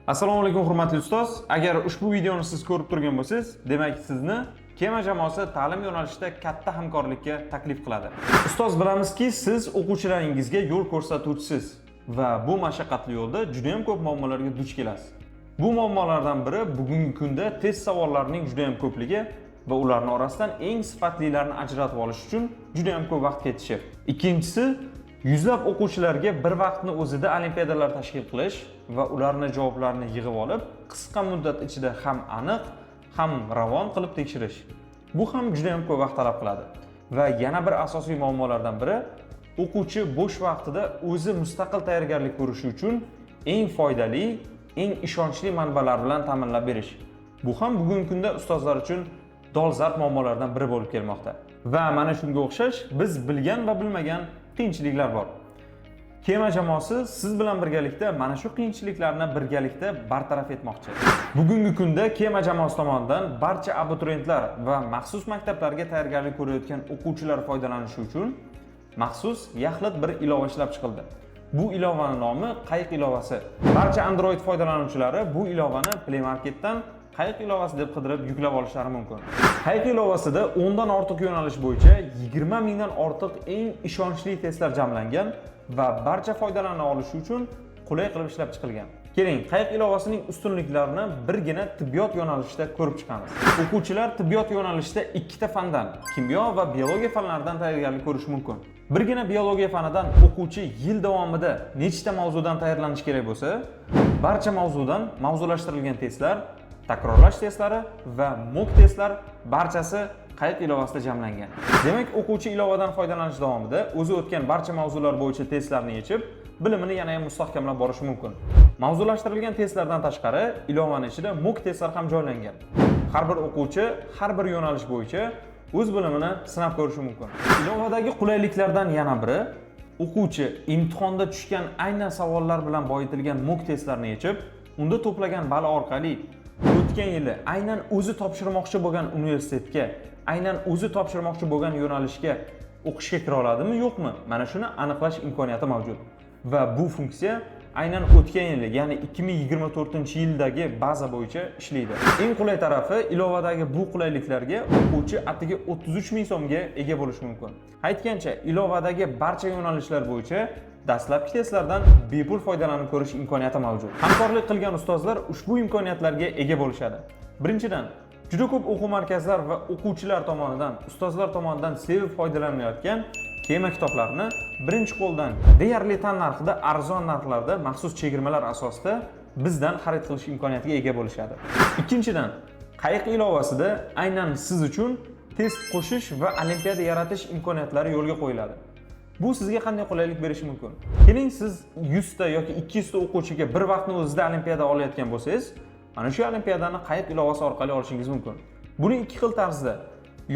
Assalomu alaykum hurmatli ustoz. Agar ushbu videoni siz ko'rib turgan bo'lsangiz, demak sizni Kema jamoasi ta'lim yo'nalishida katta hamkorlikka taklif qiladi. Ustoz, bilamizki, siz o'quvchilaringizga yo'l ko'rsatuvchisiz va bu mashaqqatli yo'lda juda ham ko'p muammolarga duch kelasiz. Bu muammolardan biri bugungi kunda test savollarining juda ham ko'pligi va ularning orasidan eng sifatlilarini ajratib olish uchun juda ham ko'p vaqt ketishi. Ikkinchisi, yuzlab o'quvchilarga bir vaqtni o'zida olimpiadalar tashkil qilish va ularning javoblarini yig'ib olib, qisqa muddat ichida ham aniq, ham ravon qilib tekshirish. Bu ham juda ham ko'p vaqt talab qiladi. Va yana bir asosiy muammolardan biri, o'quvchi bo'sh vaqtida o'zi mustaqil tayyorgarlik ko'rishi uchun eng foydali, eng ishonchli manbalar bilan ta'minlab berish. Bu ham bugungi kunda ustozlar uchun dolzarb muammolardan biri bo'lib kelmoqda. Va mana shunga o'xshash biz bilgan va bilmagan qiyinchiliklar bor. Kema jamoasi siz bilan birgalikda mana shu qiyinchiliklarni birgalikda bartaraf etmoqchi. Bugungi kunda Kema jamoasi tomonidan barcha abituriyentlar va maxsus maktablarga tayyorgarlik ko'rayotgan o'quvchilar foydalanishi uchun maxsus yaxlit bir ilova ishlab chiqildi. Bu ilovaning nomi Qayiq ilovasi. Barcha Android foydalanuvchilari bu ilovani Play Marketdan Qayiq ilovasi deb qidirib yuklab olishlari mumkin. Qayiq ilovasida 10 dan ortiq yo'nalish bo'yicha 20 mingdan ortiq eng ishonchli testlar jamlangan va barcha foydalana olishi uchun qulay qilib ishlab chiqilgan. Keling, Qayiq ilovasining ustunliklarini birgina tibbiyot yo'nalishida ko'rib chiqamiz. O'quvchilar tibbiyot yo'nalishida ikkita fandan, kimyo va biologiya fanlaridan tayyorgarlik ko'rishi mumkin. Birgina biologiya fanidan o'quvchi yil davomida nechta mavzudan tayyorlanish kerak bo'lsa, barcha mavzudan mavzulashtirilgan testlar, takrorlash testlari va mock testlar barchasi Qayiq ilovasida jamlangan. Demak, o'quvchi ilovadan foydalanish davomida o'zi o'tgan barcha mavzular bo'yicha testlarni yechib, bilimini yana ham mustahkamlab borishi mumkin. Mavzulashtirilgan testlardan tashqari, ilovaning ichida mock testlar ham joylangan. Har bir o'quvchi har bir yo'nalish bo'yicha o'z bilimini sinab ko'rishi mumkin. Ilovadagi qulayliklardan yana biri, o'quvchi imtihonda tushgan aynan savollar bilan boyitilgan mock testlarni yechib, unda to'plagan ball orqali o'tgan yili aynan o'zi topshirmoqchi bo'lgan universitetga, aynan o'zi topshirmoqchi bo'lgan yo'nalishga o'qishga kira oladimi, yo'qmi? Mana shuni aniqlash imkoniyati mavjud. Va bu funksiya aynan o'tgan yili, ya'ni 2024-yildagi baza bo'yicha ishlaydi. Eng qulay tarafi, ilovadagi bu qulayliklarga o'quvchi atigi 33 ming so'mga ega bo'lishi mumkin. Aytgancha, ilovadagi barcha yo'nalishlar bo'yicha dastlabki testlardan bepul foydalanib ko'rish imkoniyati mavjud. Hamkorlik qilgan ustozlar ushbu imkoniyatlarga ega bo'lishadi. Birinchidan, juda ko'p o'quv markazlar va o'quvchilar tomonidan, ustozlar tomonidan sevib foydalanayotgan Kema kitoblarini birinchi qo'ldan deyarli tan narxida, arzon narxlarda maxsus chegirmalar asosida bizdan xarid qilish imkoniyatiga ega bo'lishadi. Ikkinchidan, Qayiq ilovasida aynan siz uchun test qo'shish va olimpiada yaratish imkoniyatlari yo'lga qo'yiladi. Bu sizga qanday qulaylik berishi mumkin? Keling, siz 100 ta yoki 200 ta o'quvchiga bir vaqtni o'zida olimpiada olayotgan bo'lsangiz, mana shu olimpiadani Qayiq ilovasi orqali olishingiz mumkin. Buni ikki xil tarzda,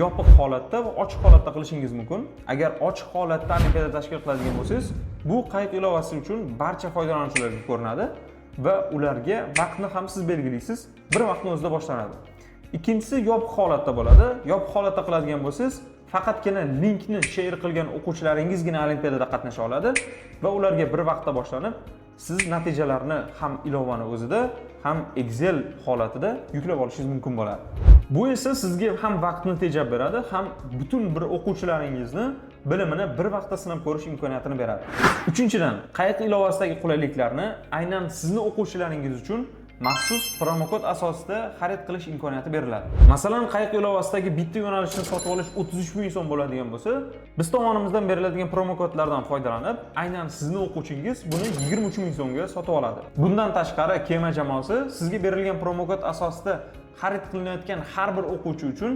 yopiq holatda va ochiq holatda qilishingiz mumkin. Agar ochiq holatda olimpiada tashkil qiladigan bo'lsangiz, bu Qayiq ilovasi uchun barcha foydalanuvchilarga ko'rinadi va ularga vaqtni ham siz belgilaysiz, bir vaqtni o'zida boshlanadi. Ikkinchisi yopiq holatda bo'ladi. Yopiq holatda qiladigan bo'lsangiz, faqatgina linkni share qilgan o'quvchilaringizgina olimpiadada qatnasha oladi va ularga bir vaqtda boshlanib, siz natijalarni ham ilovani o'zida, ham Excel holatida yuklab olishingiz mumkin bo'ladi. Bu esa sizga ham vaqtni tejab beradi, ham butun bir o'quvchilaringizni bilimini bir vaqtda sinab ko'rish imkoniyatini beradi. Uchinchidan, Qayiq ilovasidagi qulayliklarni aynan sizni o'quvchilaringiz uchun maxsus promokod asosida xarid qilish imkoniyati beriladi. Masalan, Qayiq ilovasidagi bitta yo'nalishni sotib olish 33 ming so'm bo'ladigan bo'lsa, biz tomonimizdan beriladigan promokodlardan foydalanib, aynan sizning o'quvchingiz buni 23 ming so'mga sotib oladi. Bundan tashqari, Kema jamoasi sizga berilgan promokod asosida xarid qilinayotgan har bir o'quvchi uchun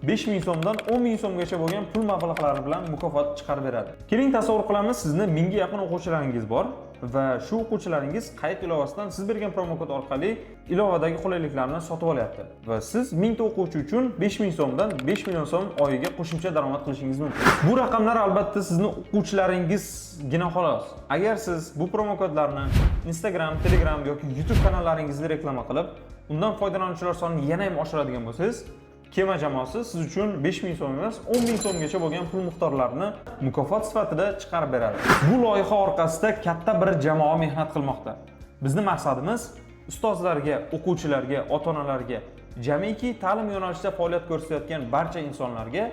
5 ming so'mdan 10 ming so'mgacha bo'lgan pul mablag'lari bilan mukofot chiqarib beradi. Keling, tasavvur qilamiz, sizni 1000 ga yaqin o'quvchilaringiz bor va shu o'quvchilaringiz Qayiq ilovasidan siz bergan promokod orqali ilovadagi qulayliklarni sotib olyapti va siz 1000 ta o'quvchi uchun 5 ming so'mdan 5 million so'm oyiga qo'shimcha daromad qilishingiz mumkin. Bu raqamlar albatta sizni o'quvchilaringizgina xolos. Agar siz bu promokodlarni Instagram, Telegram yoki YouTube kanallaringizda reklama qilib, undan foydalanuvchilar sonini yana ham oshiradigan bo'lsangiz, Kema jamoasi siz uchun 5 ming so'm emas, 10 ming so'mgacha bo'lgan pul miqdorlarini mukofot sifatida chiqarib beradi. Bu loyiha orqasida katta bir jamoa mehnat qilmoqda. Bizning maqsadimiz ustozlarga, o'quvchilarga, ota-onalarga, jamiki ta'lim yo'nalishida faoliyat ko'rsatayotgan barcha insonlarga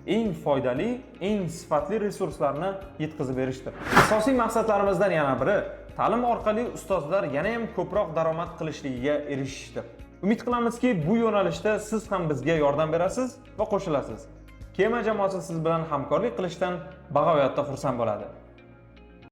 eng foydali, eng sifatli resurslarni yetkazib berishdir. Asosiy maqsadlarimizdan yana biri ta'lim orqali ustozlar yana ham ko'proq daromad qilishligiga erishishdir. Umid qilamizki, bu yo'nalishda siz ham bizga yordam berasiz va qo'shilasiz. Kema jamoasi siz bilan hamkorlik qilishdan bag'oyatda xursand bo'ladi.